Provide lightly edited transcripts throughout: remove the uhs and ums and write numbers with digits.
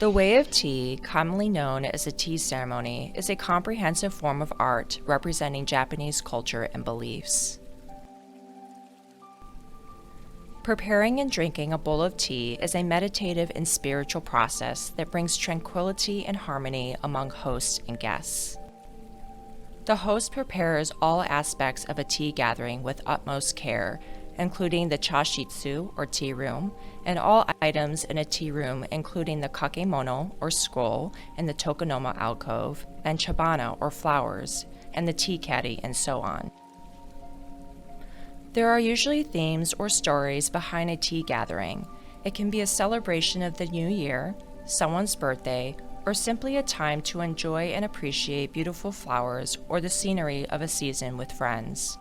The way of tea, commonly known as a tea ceremony, is a comprehensive form of art representing Japanese culture and beliefs. Preparing and drinking a bowl of tea is a meditative and spiritual process that brings tranquility and harmony among hosts and guests. The host prepares all aspects of a tea gathering with utmost care, including the chashitsu, or tea room, and all items in a tea room, including the kakemono, or scroll, and the tokonoma alcove, and chabana, or flowers, and the tea caddy, and so on. There are usually themes or stories behind a tea gathering. It can be a celebration of the new year, someone's birthday, or simply a time to enjoy and appreciate beautiful flowers or the scenery of a season with friends.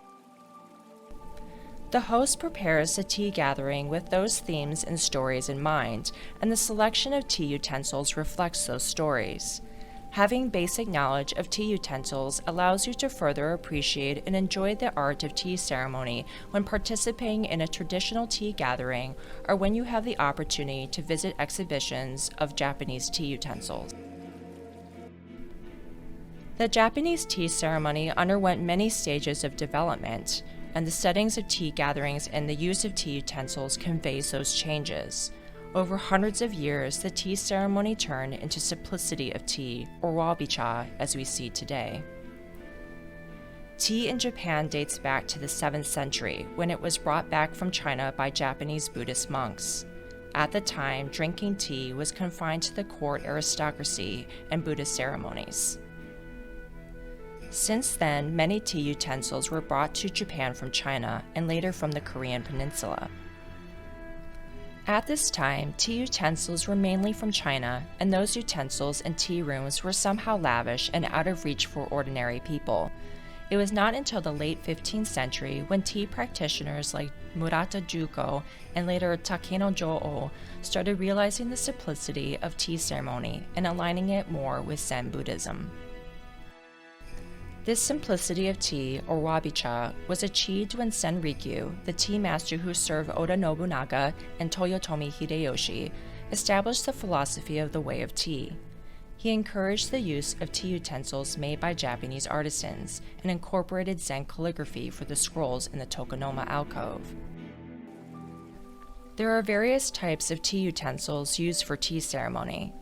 The host prepares the tea gathering with those themes and stories in mind, and the selection of tea utensils reflects those stories. Having basic knowledge of tea utensils allows you to further appreciate and enjoy the art of tea ceremony when participating in a traditional tea gathering or when you have the opportunity to visit exhibitions of Japanese tea utensils. The Japanese tea ceremony underwent many stages of development, and the settings of tea gatherings and the use of tea utensils conveys those changes. Over hundreds of years, the tea ceremony turned into simplicity of tea, or wabi-cha, as we see today. Tea in Japan dates back to the 7th century, when it was brought back from China by Japanese Buddhist monks. At the time, drinking tea was confined to the court aristocracy and Buddhist ceremonies. Since then, many tea utensils were brought to Japan from China and later from the Korean peninsula. At this time, tea utensils were mainly from China, and those utensils in tea rooms were somehow lavish and out of reach for ordinary people. It was not until the late 15th century when tea practitioners like Murata Juko and later Takeno Jō started realizing the simplicity of tea ceremony and aligning it more with Zen Buddhism. This simplicity of tea, or wabi-cha, was achieved when Senrikyu, the tea master who served Oda Nobunaga and Toyotomi Hideyoshi, established the philosophy of the way of tea. He encouraged the use of tea utensils made by Japanese artisans and incorporated Zen calligraphy for the scrolls in the tokonoma alcove. There are various types of tea utensils used for tea ceremony: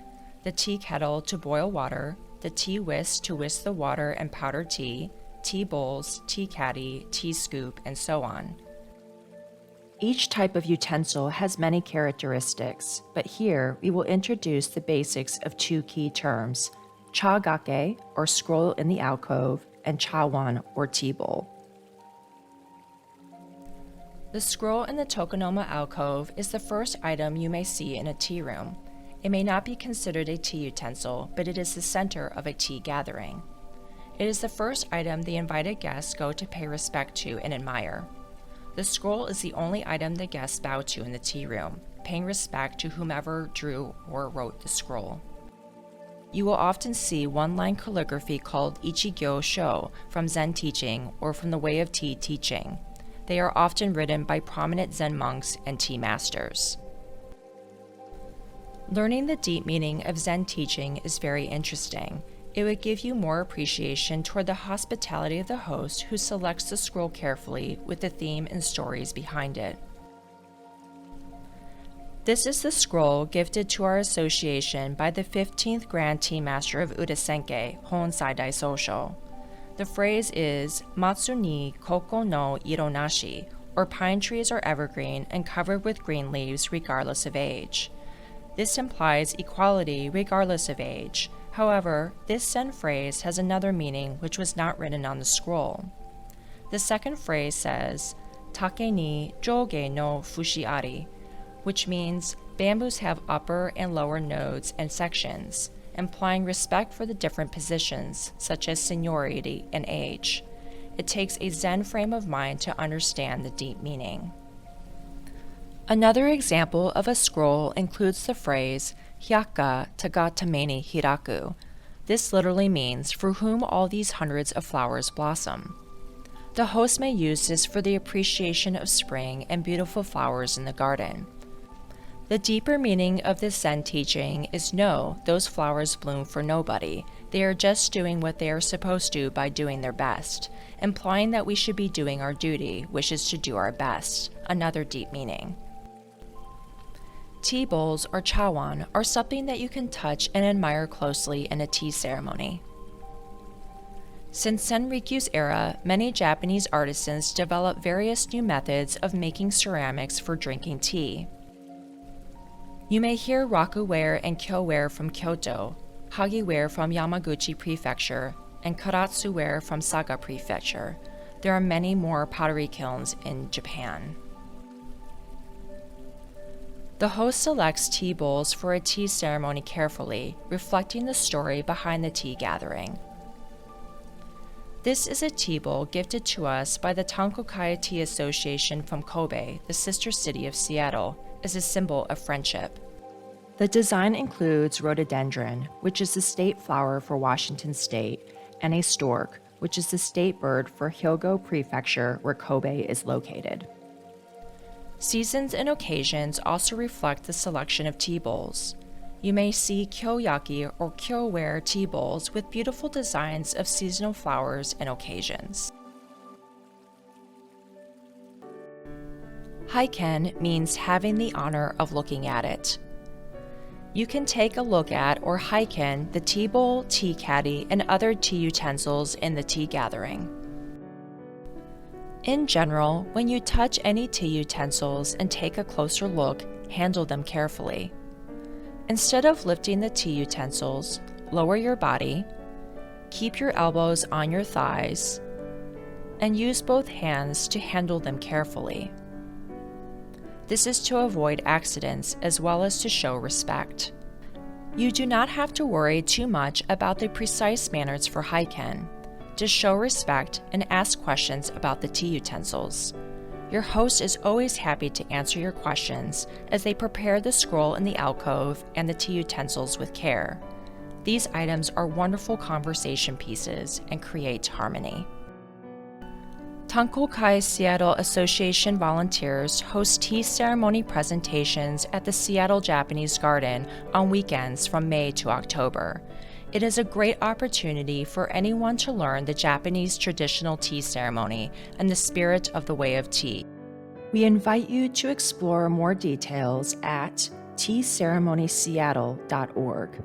the tea kettle to boil water, the tea whisk to whisk the water and powder tea bowls, tea caddy, tea scoop, and so on. Each type of utensil has many characteristics, but here we will introduce the basics of two key terms: chagake, or scroll in the alcove, and chawan, or tea bowl. The scroll in the tokonoma alcove is the first item you may see in a tea room. It may not be considered a tea utensil, but it is the center of a tea gathering. It is the first item the invited guests go to pay respect to and admire. The scroll is the only item the guests bow to in the tea room, paying respect to whomever drew or wrote the scroll. You will often see one-line calligraphy called Ichigyo Sho from Zen teaching or from the Way of Tea teaching. They are often written by prominent Zen monks and tea masters. Learning the deep meaning of Zen teaching is very interesting. It would give you more appreciation toward the hospitality of the host who selects the scroll carefully with the theme and stories behind it. This is the scroll gifted to our association by the 15th Grand Tea Master of Udasenke, Hon Saidai Sosho. The phrase is Matsu ni koko no iro nashi, or pine trees are evergreen and covered with green leaves regardless of age. This implies equality regardless of age. However, this Zen phrase has another meaning which was not written on the scroll. The second phrase says, Take ni joge no fushi ari, which means bamboos have upper and lower nodes and sections, implying respect for the different positions, such as seniority and age. It takes a Zen frame of mind to understand the deep meaning. Another example of a scroll includes the phrase Hyaka taga tameni hiraku. This literally means for whom all these hundreds of flowers blossom. The host may use this for the appreciation of spring and beautiful flowers in the garden. The deeper meaning of this Zen teaching is no, those flowers bloom for nobody. They are just doing what they are supposed to by doing their best, implying that we should be doing our duty, which is to do our best. Another deep meaning. Tea bowls, or chawan, are something that you can touch and admire closely in a tea ceremony. Since Senriku's era, many Japanese artisans developed various new methods of making ceramics for drinking tea. You may hear rakuware and kyoware from Kyoto, hagiware from Yamaguchi Prefecture, and karatsuware from Saga Prefecture. There are many more pottery kilns in Japan. The host selects tea bowls for a tea ceremony carefully, reflecting the story behind the tea gathering. This is a tea bowl gifted to us by the Tankokai Tea Association from Kobe, the sister city of Seattle, as a symbol of friendship. The design includes rhododendron, which is the state flower for Washington State, and a stork, which is the state bird for Hyogo Prefecture, where Kobe is located. Seasons and occasions also reflect the selection of tea bowls. You may see kyoyaki or kyoware tea bowls with beautiful designs of seasonal flowers and occasions. Haiken means having the honor of looking at it. You can take a look at or haiken the tea bowl, tea caddy, and other tea utensils in the tea gathering. In general, when you touch any tea utensils and take a closer look, handle them carefully. Instead of lifting the tea utensils, lower your body, keep your elbows on your thighs, and use both hands to handle them carefully. This is to avoid accidents as well as to show respect. You do not have to worry too much about the precise manners for haiken. Just show respect and ask questions about the tea utensils. Your host is always happy to answer your questions as they prepare the scroll in the alcove and the tea utensils with care. These items are wonderful conversation pieces and create harmony. Tankokai Seattle Association volunteers host tea ceremony presentations at the Seattle Japanese Garden on weekends from May to October. It is a great opportunity for anyone to learn the Japanese traditional tea ceremony and the spirit of the way of tea. We invite you to explore more details at teaceremonyseattle.org.